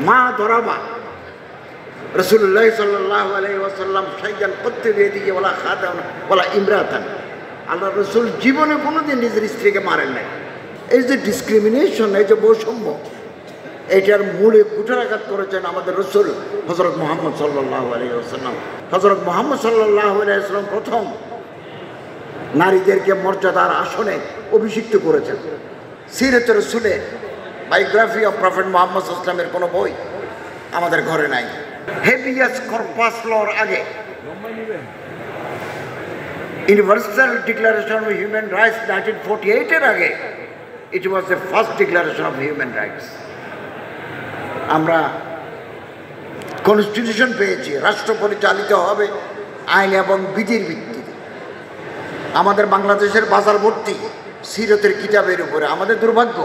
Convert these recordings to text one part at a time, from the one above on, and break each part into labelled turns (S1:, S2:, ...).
S1: মা দরাবা রাসূলুল্লাহ সাল্লাল্লাহু আলাইহি ওয়াসাল্লাম শাইয়ান করতে দিয়ে বলা খাদাম বলা ইমরাতান। আল্লাহ রসুল জীবনে কোনোদিন নিজের স্ত্রীকে মারেন নাই। এই যে ডিসক্রিমিনেশন, এই যে বৈষম্য, এটার মূলে কুঠারাঘাত করেছেন আমাদের রসুল হযরত মুহাম্মদ সাল্লাল্লাহু আলাইহি ওয়াসাল্লাম। হযরত মুহাম্মদ সাল্লাল্লাহু আলাইহি ওয়াসাল্লাম প্রথম নারীদেরকে মর্যাদার আসনে অভিষিক্ত করেছেন। সিরাতে রাসূলে বায়োগ্রাফি অফ প্রফেট মুহাম্মদ সাল্লাল্লাহু আলাইহি ওয়াসাল্লামের কোনো বই আমাদের ঘরে নাই। হেভিয়াস কর্পাস লর আগে universal declaration of human rights 1948 আগে it was the first declaration of human rights. আমরা কনস্টিটিউশন পেয়েছি, রাষ্ট্র পরিচালিত হবে আইন এবং বিধির ভিত্তিতে। আমাদের বাংলাদেশের বাজার ভর্তি সিরতের কিতাবের উপরে। আমাদের দুর্ভাগ্য,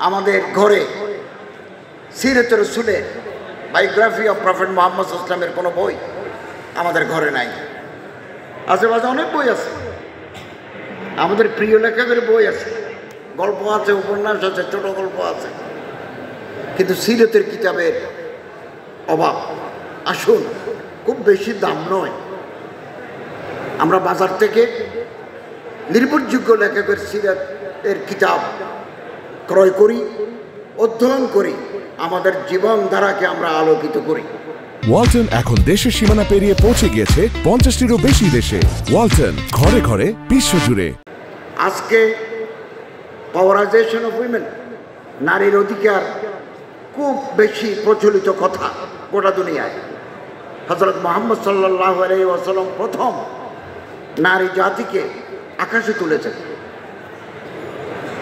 S1: আমাদের ঘরে সিরাতে রাসূলের বায়োগ্রাফি অফ প্রফেট মুহাম্মদ সাল্লাল্লাহু আলাইহি ওয়াসাল্লামের কোনো বই আমাদের ঘরে নাই। আশেপাশে অনেক বই আছে, আমাদের প্রিয় লেখকের বই আছে, গল্প আছে, উপন্যাস আছে, ছোট গল্প আছে, কিন্তু সিরতের কিতাবের অভাব। আসুন, খুব বেশি দাম নয়, আমরা বাজার থেকে নির্ভরযোগ্য লেখকের সিরাতের কিতাব ক্রয় করি, অধ্যয়ন করি, আমাদের জীবনধারাকে আমরা আলোকিত করি।
S2: ওয়ালটন এখন দেশের সীমানা পেরিয়ে পৌঁছে গিয়েছে 50টিরও বেশি দেশে। ওয়ালটন, ঘরে ঘরে বিশ্বজুড়ে।
S1: আজকে পাওয়ারাইজেশন অফ উইমেন, নারীর অধিকার খুব বেশি প্রচলিত কথা গোটা দুনিয়ায়। হযরত মুহাম্মদ সাল্লাল্লাহু আলাইহি ওয়াসাল্লাম প্রথম নারী জাতিকে আকাশে তুলেছেন,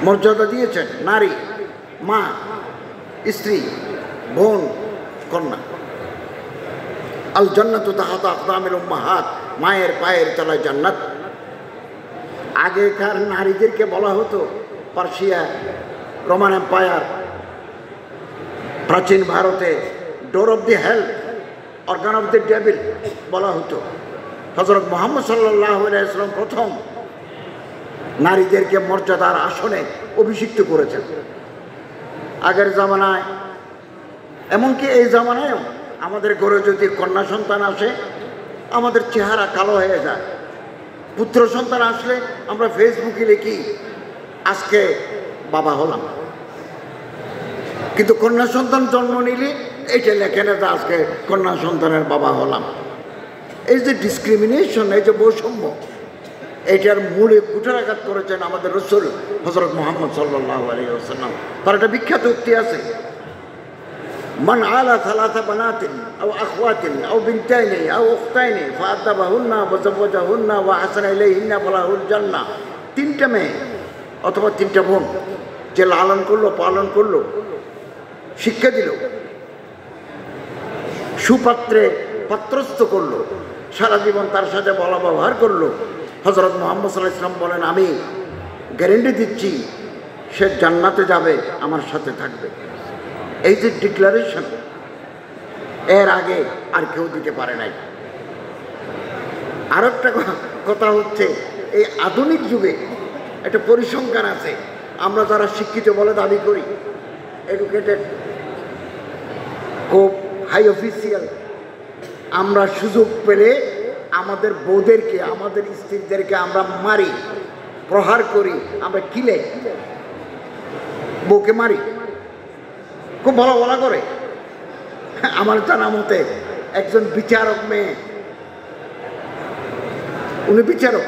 S1: মর্যাদা দিয়েছেন। নারী, মা, স্ত্রী, বোন, কন্যা। আল জান্নাতু তাহতা আকদামিল উম্মাহাত, মায়ের পায়ের তলায় জান্নাত। আগেকার নারীদেরকে বলা হতো পার্সিয়া, রোমান এম্পায়ার, প্রাচীন ভারতে door of the hell, organ of the devil বলা হতো। হযরত মুহাম্মদ সাল্লাল্লাহু আলাইহি ওয়াসাল্লাম প্রথম নারীদেরকে মর্যাদার আসনে অভিষিক্ত করেছেন। আগের জামানায়, এমনকি এই জামানায়ও আমাদের ঘরে যদি কন্যা সন্তান আসে, আমাদের চেহারা কালো হয়ে যায়। পুত্র সন্তান আসলে আমরা ফেসবুকে লিখি আজকে বাবা হলাম, কিন্তু কন্যা সন্তান জন্ম নিলে এইটা লেখে না যে আজকে কন্যা সন্তানের বাবা হলাম। এই যে ডিসক্রিমিনেশন, এই যে বৈষম্য, এইটার মূলে কুঠারাঘাত করেছেন আমাদের রসুল হযরত মুহাম্মদ সাল্লাল্লাহু আলাইহি ওয়াসাল্লাম। তার একটা বিখ্যাত উক্তি আছে, মান আলা সালাসা বানাতিন আও আখওয়াতিন আও বিনতাইনি আও উখতাইনি ফাআদাবাহুন্না ওয়া যাওয়াজাহুন্না ওয়া হাসানা ইলাইহিন্না ফালাহুল জান্নাহ। তিনটা মেয়ে অথবা তিনটা বোন যে লালন করলো, পালন করলো, শিক্ষা দিল, সুপাত্রে পাত্রস্থ করলো, সারা জীবন তার সাথে বলা ব্যবহার করলো, হযরত মুহাম্মদ সাল্লাল্লাহু আলাইহি ওয়াসাল্লাম বলেন আমি গ্যারেন্টি দিচ্ছি সে জান্নাতে যাবে, আমার সাথে থাকবে। এই যে ডিক্লারেশন, এর আগে আর কেউ দিতে পারে নাই। আর একটা কথা হচ্ছে, এই আধুনিক যুগে একটা পরিসংখ্যান আছে। আমরা যারা শিক্ষিত বলে দাবি করি, এডুকেটেড, খুব হাই অফিসিয়াল, আমরা সুযোগ পেলে আমাদের বউদেরকে, আমাদের স্ত্রীদেরকে আমরা মারি, প্রহার করি, আমরা কিলে বউকে মারি, খুব ভালো বলা করে। আমার জানা মতে একজন বিচারক মেয়ে, উনি বিচারক,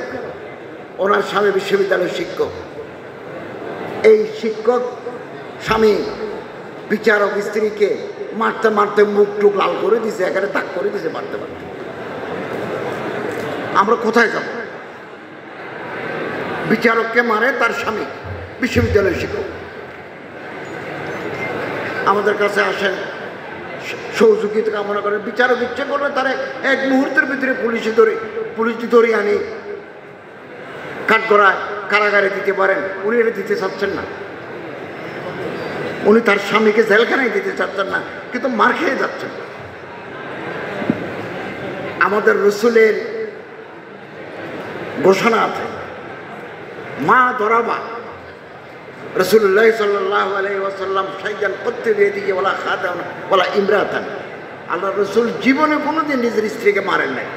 S1: ওনার স্বামী বিশ্ববিদ্যালয়ের শিক্ষক। এই শিক্ষক স্বামী বিচারক স্ত্রীকে মারতে মারতে মুখ টুক লাল করে দিছে, এখানে দাগ করে দিছে মারতে মারতে। আমরা কোথায় যাব? বিচারককে মারে তার স্বামী বিশ্ববিদ্যালয়ের শিক্ষক। আমাদের কাছে আসেন, সহযোগিতা কামনা করেন। বিচারক ইচ্ছে করলে তারা এক মুহূর্তের ভিতরে পুলিশ ধরে আনি কাঠগড়ায় কারাগারে দিতে পারেন। উনি এটা দিতে চাচ্ছেন না, উনি তার স্বামীকে জেলখানায় দিতে চাচ্ছেন না, কিন্তু মার খেয়ে যাচ্ছেন। আমাদের রসুলের ঘোষণা আছে, মা দরাবা রাসূলুল্লাহ সাল্লাল্লাহু আলাইহি ওয়াসাল্লাম শাইয়ান করতে বেদিকে বলা খাদান বলা ইমরাতান, আল্লাহ রসুল জীবনে কোনোদিন নিজের স্ত্রীকে মারেন নাই।